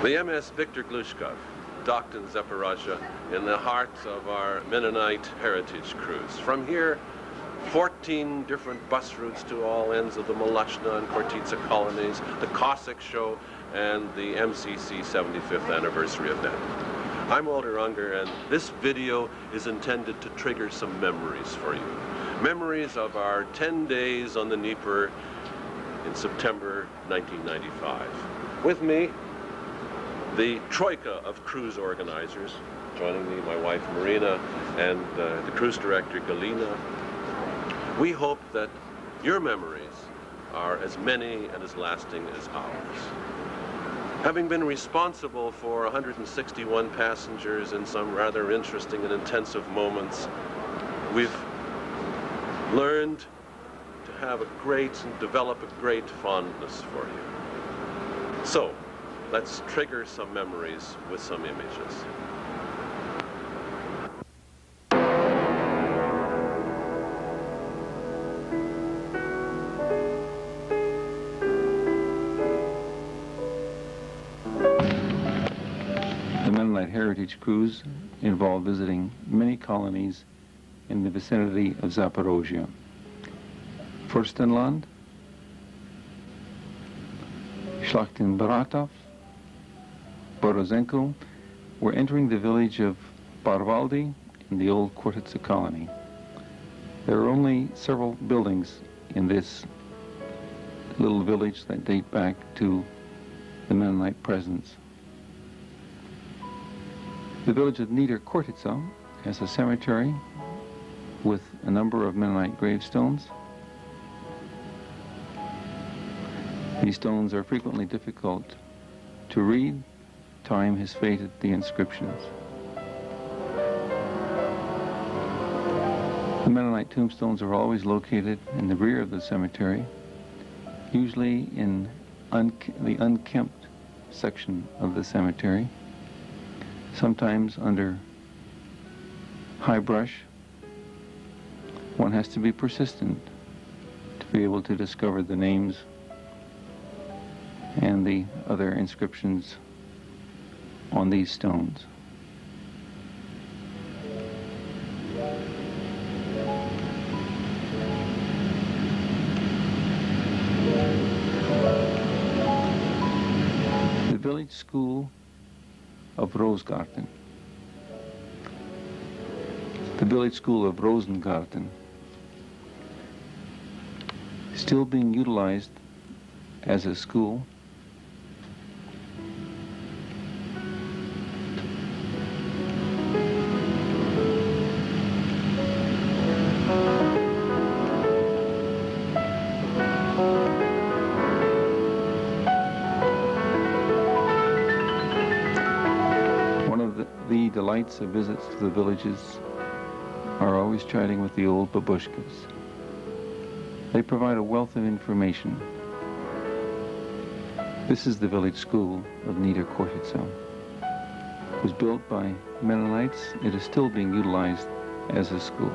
The MS Victor Glushkov docked in Zaporozhye in the heart of our Mennonite heritage cruise. From here, 14 different bus routes to all ends of the Molotchna and Khortytsa colonies, the Cossack show, and the MCC 75th anniversary event. I'm Walter Unger, and this video is intended to trigger some memories for you. Memories of our 10 days on the Dnieper in September 1995. With me, the troika of cruise organizers, joining me, my wife Marina, and the cruise director Galina. We hope that your memories are as many and as lasting as ours. Having been responsible for 161 passengers in some rather interesting and intensive moments, we've learned to have a great and develop a great fondness for you. So, let's trigger some memories with some images. The Mennonite Heritage Cruise involved visiting many colonies in the vicinity of Zaporozhye. Furstenland, Shlachtin-Baratov, Borozenko. We're entering the village of Barvaldi in the old Khortytsa colony. There are only several buildings in this little village that date back to the Mennonite presence. The village of Nieder Khortytsa has a cemetery with a number of Mennonite gravestones. These stones are frequently difficult to read. Time has faded the inscriptions. The Mennonite tombstones are always located in the rear of the cemetery, usually in the unkempt section of the cemetery, sometimes under high brush. One has to be persistent to be able to discover the names and the other inscriptions on these stones. The village school of Rosengarten. The village school of Rosengarten, still being utilized as a school. The delights of visits to the villages are always chatting with the old babushkas. They provide a wealth of information. This is the village school of Nieder Khortytsa. It was built by Mennonites. It is still being utilized as a school.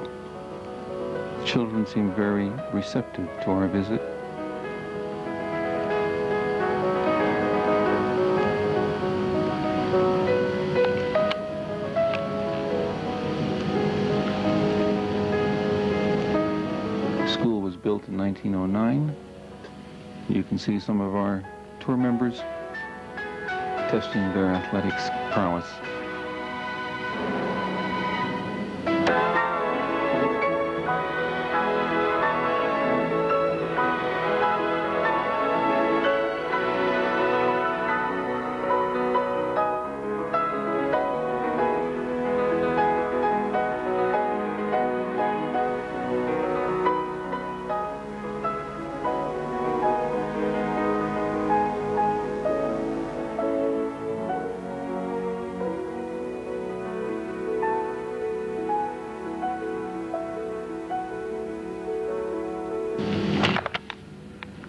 The children seem very receptive to our visit. Built in 1909. You can see some of our tour members testing their athletics prowess.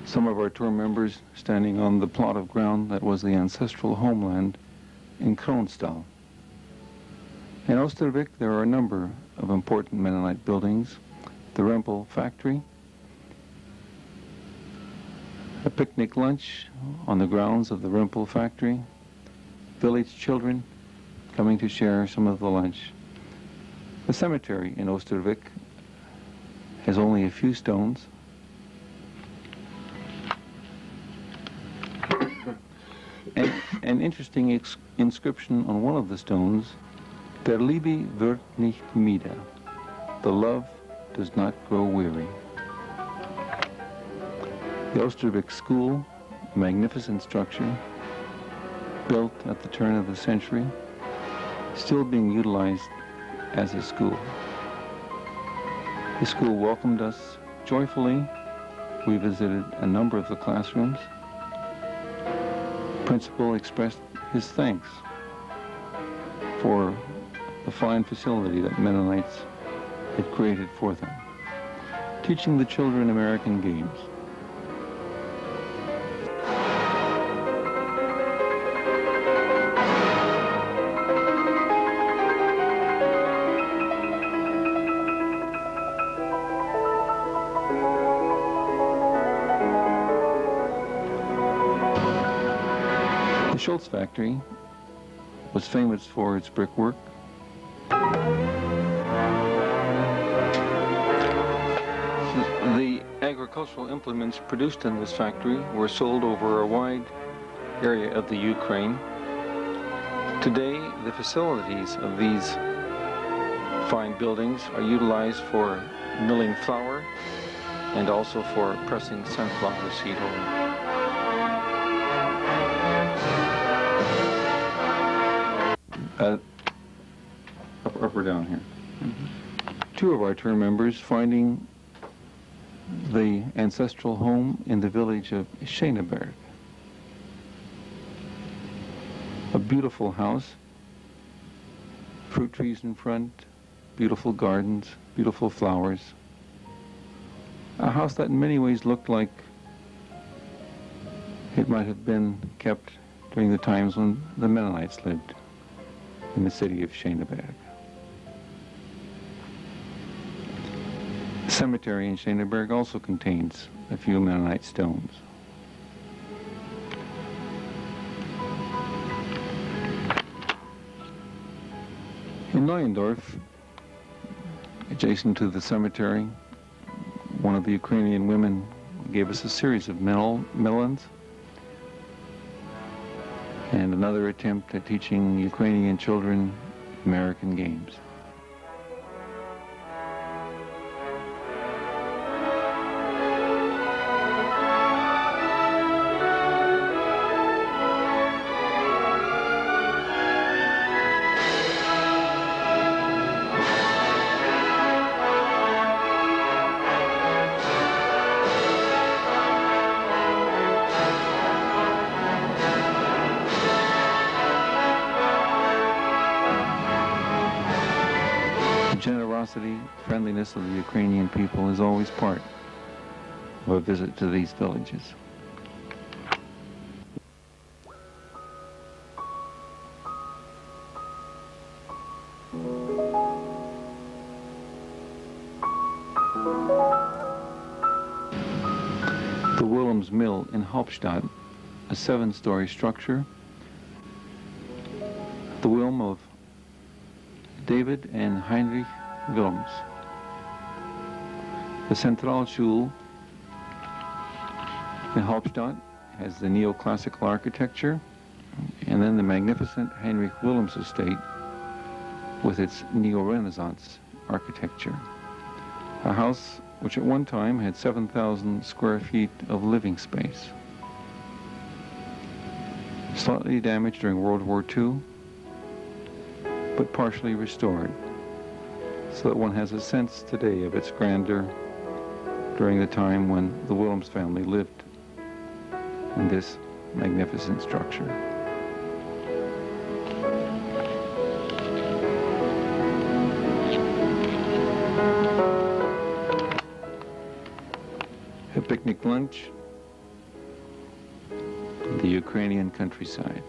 Some of our tour members standing on the plot of ground that was the ancestral homeland in Kronstal. In Oosterwijk, there are a number of important Mennonite buildings. The Rempel factory, a picnic lunch on the grounds of the Rempel factory, village children coming to share some of the lunch. The cemetery in Oosterwijk has only a few stones. And an interesting inscription on one of the stones, Der Liebe wird nicht müde. The love does not grow weary. The Oosterwijk School, a magnificent structure, built at the turn of the century, still being utilized as a school. The school welcomed us joyfully. We visited a number of the classrooms. The principal expressed his thanks for the fine facility that Mennonites had created for them, teaching the children American games. The Schultz factory was famous for its brickwork. The agricultural implements produced in this factory were sold over a wide area of the Ukraine. Today, the facilities of these fine buildings are utilized for milling flour and also for pressing sunflower seed oil. Up or down here. Two of our tour members finding the ancestral home in the village of Schöneberg. A beautiful house, fruit trees in front, beautiful gardens, beautiful flowers. A house that in many ways looked like it might have been kept during the times when the Mennonites lived in the city of Schöneberg. The cemetery in Schöneberg also contains a few Mennonite stones. In Neuendorf, adjacent to the cemetery, one of the Ukrainian women gave us a series of melons and another attempt at teaching Ukrainian children American games. Generosity, friendliness of the Ukrainian people is always part of a visit to these villages. The Willems Mill in Hauptstadt, a 7-story structure, the Wilm of David and Heinrich Willems. The Zentralschule in Hauptstadt has the neoclassical architecture, and then the magnificent Heinrich Willems estate with its neo-Renaissance architecture. A house which at one time had 7,000 square feet of living space. Slightly damaged during World War II, but partially restored, so that one has a sense today of its grandeur during the time when the Willems family lived in this magnificent structure. A picnic lunch in the Ukrainian countryside.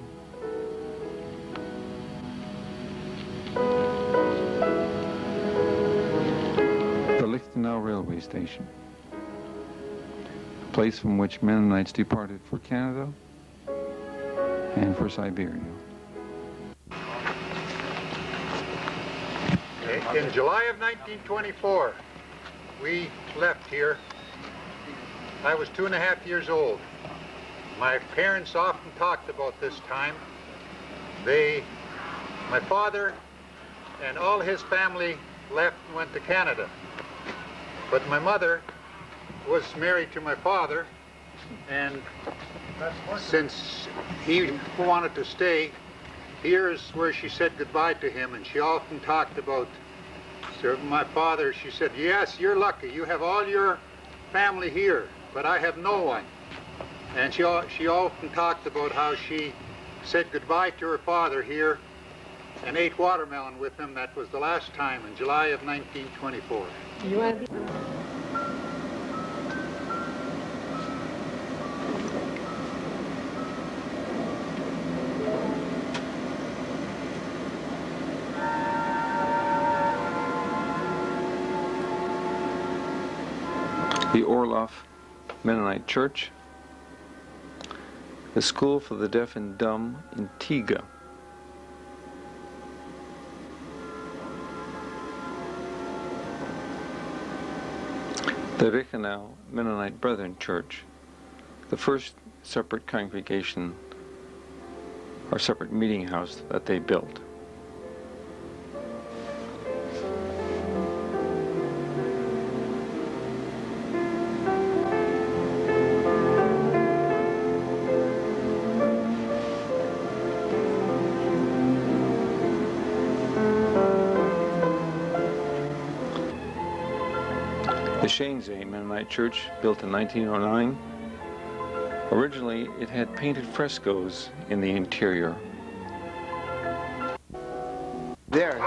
Lichtenau railway station, a place from which Mennonites departed for Canada and for Siberia. In July of 1924, we left here. I was 2.5 years old. My parents often talked about this time. My father and all his family left and went to Canada. But my mother was married to my father, and since he wanted to stay, here's where she said goodbye to him, and she often talked about my father. She said, yes, you're lucky. You have all your family here, but I have no one. And she often talked about how she said goodbye to her father here and ate watermelon with him. That was the last time in July of 1924. The Orloff Mennonite Church, the School for the Deaf and Dumb in Tiga, the Reichenau Mennonite Brethren Church, the first separate congregation or separate meeting house that they built. The Shanesay Mennonite Church, built in 1909. Originally, it had painted frescoes in the interior. There.